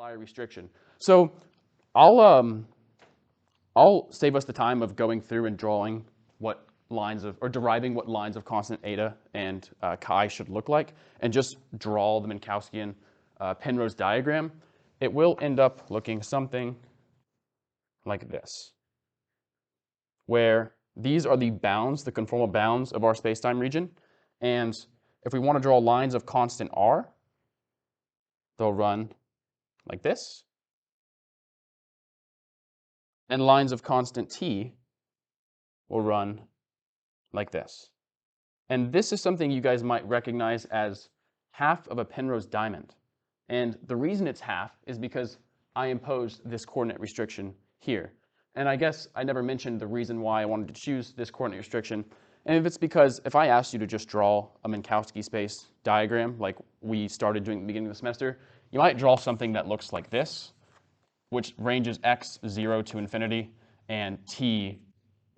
apply a restriction. So I'll save us the time of going through and drawing what lines of, or deriving what lines of constant eta and chi should look like, and just draw the Minkowskian Penrose diagram. It will end up looking something like this, where these are the bounds, the conformal bounds of our spacetime region. And if we want to draw lines of constant r, they'll run like this. And lines of constant t will run like this. And this is something you guys might recognize as half of a Penrose diamond. And the reason it's half is because I imposed this coordinate restriction here. And I guess I never mentioned the reason why I wanted to choose this coordinate restriction. And if it's because if I asked you to just draw a Minkowski space diagram like we started doing at the beginning of the semester, you might draw something that looks like this, which ranges x 0 to infinity and t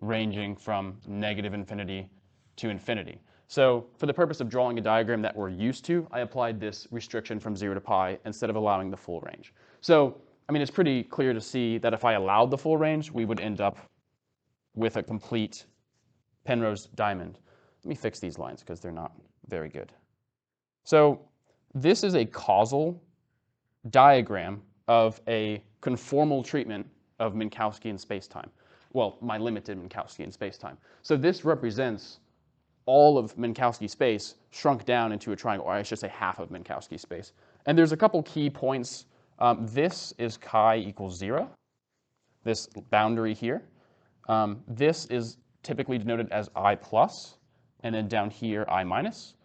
ranging from negative infinity to infinity. So for the purpose of drawing a diagram that we're used to, I applied this restriction from 0 to pi instead of allowing the full range. So, I mean, it's pretty clear to see that if I allowed the full range, we would end up with a complete Penrose diamond. Let me fix these lines because they're not very good. So this is a causal diagram of a conformal treatment of Minkowskian spacetime. Well, my limited Minkowskian spacetime. So this represents all of Minkowski space shrunk down into a triangle, or I should say half of Minkowski space. And there's a couple key points. This is chi equals 0, this boundary here. This is typically denoted as I plus, and then down here I minus,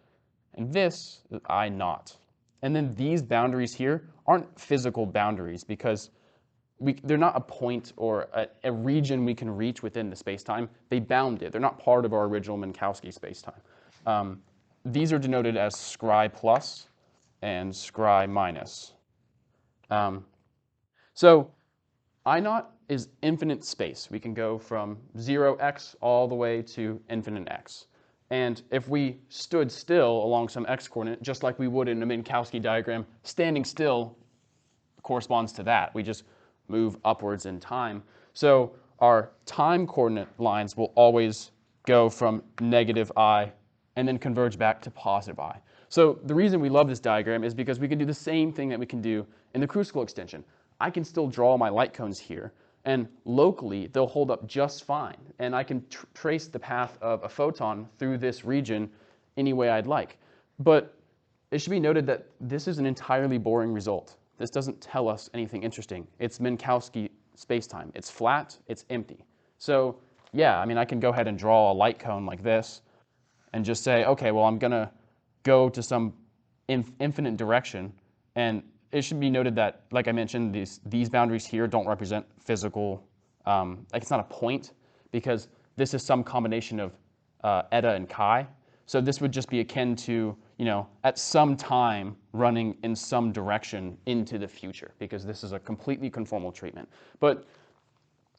and this is I naught. And then these boundaries here aren't physical boundaries because they're not a point or a region we can reach within the spacetime. They bound it. They're not part of our original Minkowski spacetime. These are denoted as scri plus and scri minus. So I naught is infinite space. We can go from 0x all the way to infinite x. And if we stood still along some x-coordinate, just like we would in a Minkowski diagram, standing still corresponds to that. We just move upwards in time. So our time coordinate lines will always go from negative I and then converge back to positive I. So the reason we love this diagram is because we can do the same thing that we can do in the Kruskal extension. I can still draw my light cones here, and locally they'll hold up just fine. And I can trace the path of a photon through this region any way I'd like. But it should be noted that this is an entirely boring result. This doesn't tell us anything interesting. It's Minkowski spacetime. It's flat, it's empty. So yeah, I mean, I can go ahead and draw a light cone like this and just say, okay, well, I'm gonna go to some infinite direction. And it should be noted that, like I mentioned, these boundaries here don't represent physical, like it's not a point because this is some combination of eta and chi. So this would just be akin to, you know, at some time running in some direction into the future, because this is a completely conformal treatment. But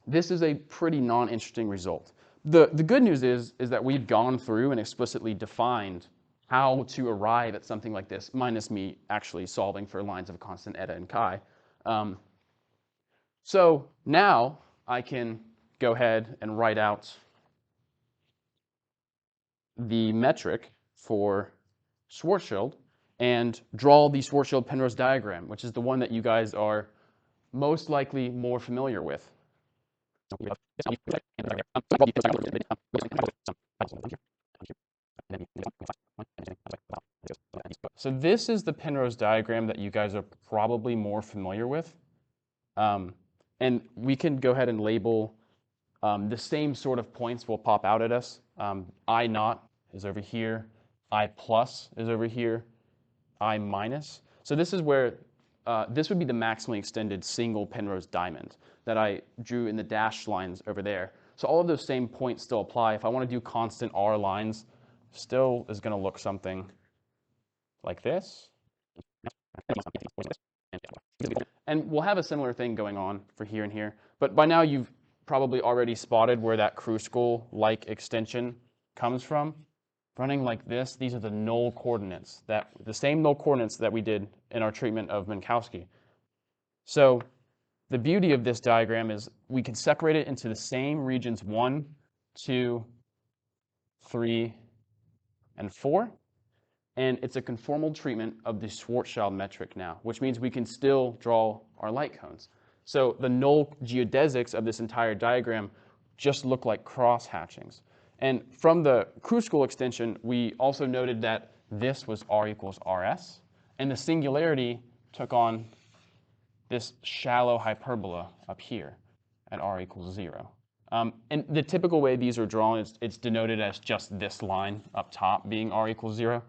this is a pretty non-interesting result. The good news is that we've gone through and explicitly defined how to arrive at something like this, minus me actually solving for lines of constant eta and chi. So now I can go ahead and write out the metric for Schwarzschild and draw the Schwarzschild Penrose diagram, which is the one that you guys are most likely more familiar with. So this is the Penrose diagram that you guys are probably more familiar with. And we can go ahead and label the same sort of points will pop out at us. I naught is over here. I plus is over here. I minus. So this is where this would be the maximally extended single Penrose diamond that I drew in the dashed lines over there. So all of those same points still apply. If I want to do constant R lines, still is going to look something like this. And we'll have a similar thing going on for here and here. But by now you've probably already spotted where that Kruskal-like extension comes from. Running like this, these are the null coordinates, the same null coordinates that we did in our treatment of Minkowski. So the beauty of this diagram is we can separate it into the same regions 1, 2, 3, and 4. And it's a conformal treatment of the Schwarzschild metric now, which means we can still draw our light cones. So the null geodesics of this entire diagram just look like cross hatchings. And from the Kruskal extension, we also noted that this was R equals RS, and the singularity took on this shallow hyperbola up here at R equals 0. And the typical way these are drawn is it's denoted as just this line up top being R equals 0.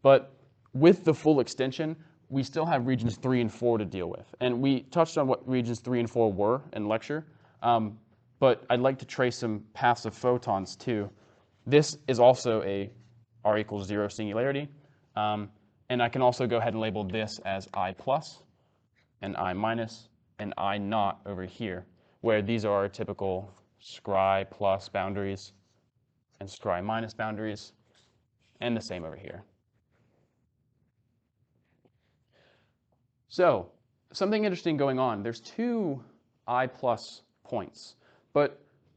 But with the full extension, we still have regions 3 and 4 to deal with. And we touched on what regions 3 and 4 were in lecture. But I'd like to trace some paths of photons too. This is also a R equals 0 singularity. And I can also go ahead and label this as I plus and I minus and I naught over here, where these are our typical scry plus boundaries and scry minus boundaries, and the same over here. So something interesting going on. There's 2 I plus points,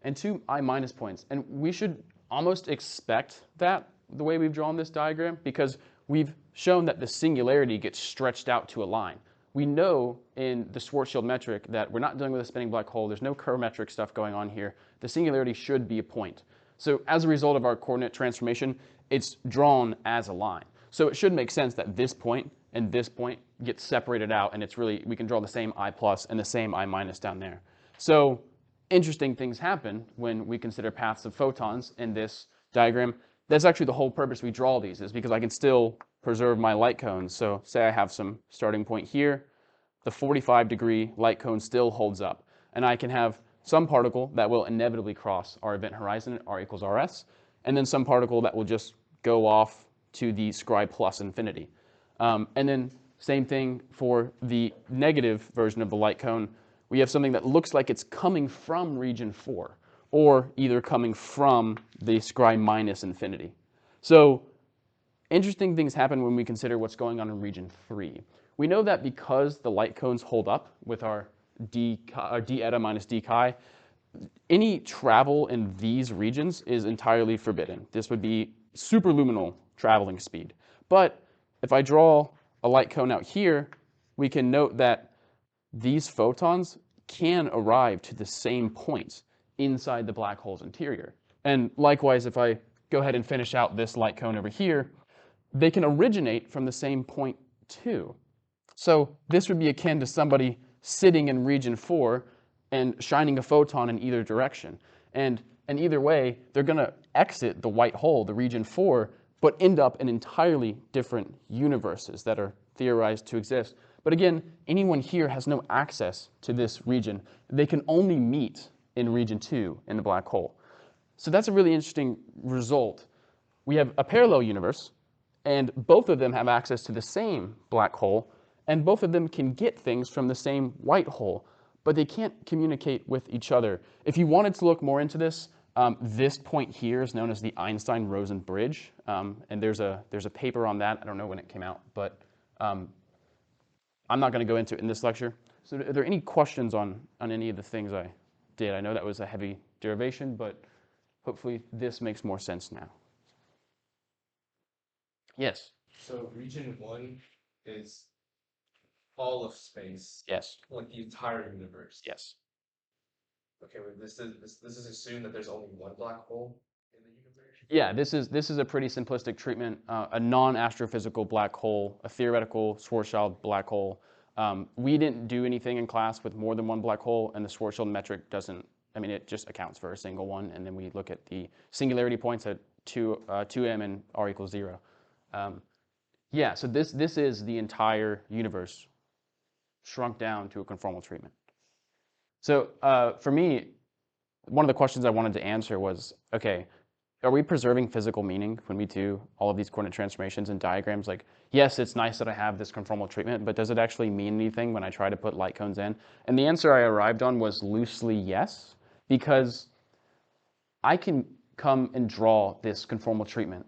and 2 I minus points. And we should almost expect that the way we've drawn this diagram, because we've shown that the singularity gets stretched out to a line. We know in the Schwarzschild metric that we're not dealing with a spinning black hole. There's no Kerr metric stuff going on here. The singularity should be a point. So as a result of our coordinate transformation, it's drawn as a line. So it should make sense that this point and this point get separated out, and it's really, we can draw the same I plus and the same I minus down there. So interesting things happen when we consider paths of photons in this diagram. That's actually the whole purpose we draw these, is because I can still preserve my light cones. So say I have some starting point here, the 45-degree light cone still holds up, and I can have some particle that will inevitably cross our event horizon at R equals RS, and then some particle that will just go off to the scry plus infinity. And then same thing for the negative version of the light cone. We have something that looks like it's coming from region 4, or either coming from the scry minus infinity. So interesting things happen when we consider what's going on in region 3. We know that because the light cones hold up with our d eta minus d chi, any travel in these regions is entirely forbidden. This would be superluminal traveling speed. But if I draw a light cone out here, we can note that these photons can arrive to the same point inside the black hole's interior. And likewise, if I go ahead and finish out this light cone over here, they can originate from the same point too. So this would be akin to somebody sitting in region 4 and shining a photon in either direction. And either way, they're going to exit the white hole, the region 4, but end up in entirely different universes that are theorized to exist. But again, anyone here has no access to this region. They can only meet in region 2 in the black hole. So that's a really interesting result. We have a parallel universe, and both of them have access to the same black hole, and both of them can get things from the same white hole, but they can't communicate with each other. If you wanted to look more into this, this point here is known as the Einstein-Rosen bridge, and there's a paper on that. I don't know when it came out, but I'm not going to go into it in this lecture. So are there any questions on any of the things I did? I know that was a heavy derivation, but hopefully this makes more sense now. Yes? So region 1 is all of space. Yes. Like the entire universe. Yes. Okay, wait, this is assumed that there's only one black hole in the universe? Yeah, this is a pretty simplistic treatment. A non-astrophysical black hole, a theoretical Schwarzschild black hole. We didn't do anything in class with more than one black hole, and the Schwarzschild metric doesn't, I mean, it just accounts for a single one, and then we look at the singularity points at 2m and r equals 0. Yeah, so this is the entire universe shrunk down to a conformal treatment. So for me, one of the questions I wanted to answer was, okay, are we preserving physical meaning when we do all of these coordinate transformations and diagrams? Like, yes, it's nice that I have this conformal treatment, but does it actually mean anything when I try to put light cones in? And the answer I arrived on was loosely yes, because I can come and draw this conformal treatment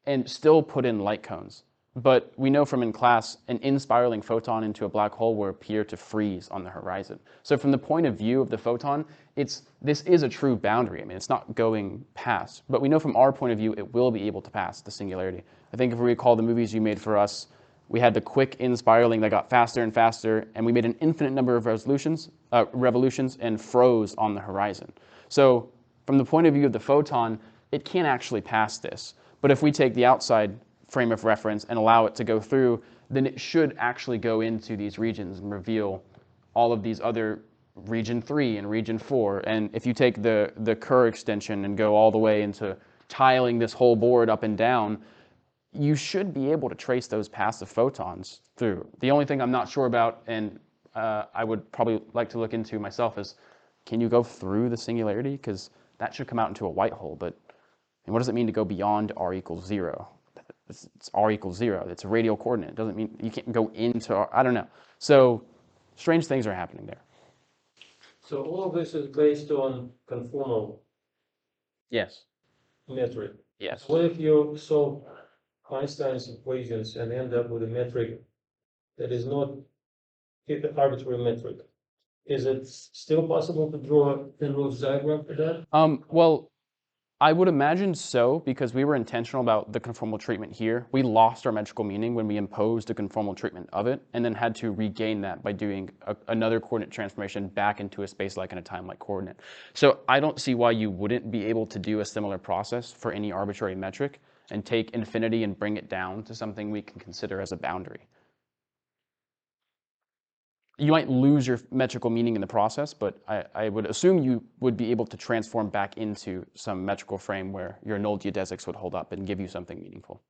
and still put in light cones. But we know from in class, an in-spiraling photon into a black hole will appear to freeze on the horizon. So from the point of view of the photon, this is a true boundary. I mean, it's not going past. But we know from our point of view, it will be able to pass the singularity. I think if we recall the movies you made for us, we had the quick in-spiraling that got faster and faster, and we made an infinite number of revolutions and froze on the horizon. So from the point of view of the photon, it can't actually pass this. But if we take the outside frame of reference and allow it to go through, then it should actually go into these regions and reveal all of these other region 3 and region 4. And if you take the Kerr extension and go all the way into tiling this whole board up and down, you should be able to trace those passive photons through. The only thing I'm not sure about, and I would probably like to look into myself, is can you go through the singularity? Because that should come out into a white hole. But and what does it mean to go beyond r equals 0? It's r equals 0. It's a radial coordinate. It doesn't mean you can't go into r. I don't know. So strange things are happening there. So all of this is based on conformal Yes. metric. Yes. What if you solve Einstein's equations and end up with a metric that is not an arbitrary metric? Is it still possible to draw a Penrose diagram for that? Well, I would imagine so, because we were intentional about the conformal treatment here. We lost our metrical meaning when we imposed a conformal treatment of it, and then had to regain that by doing another coordinate transformation back into a space-like and a time-like coordinate. So I don't see why you wouldn't be able to do a similar process for any arbitrary metric and take infinity and bring it down to something we can consider as a boundary. You might lose your metrical meaning in the process, but I would assume you would be able to transform back into some metrical frame where your null geodesics would hold up and give you something meaningful.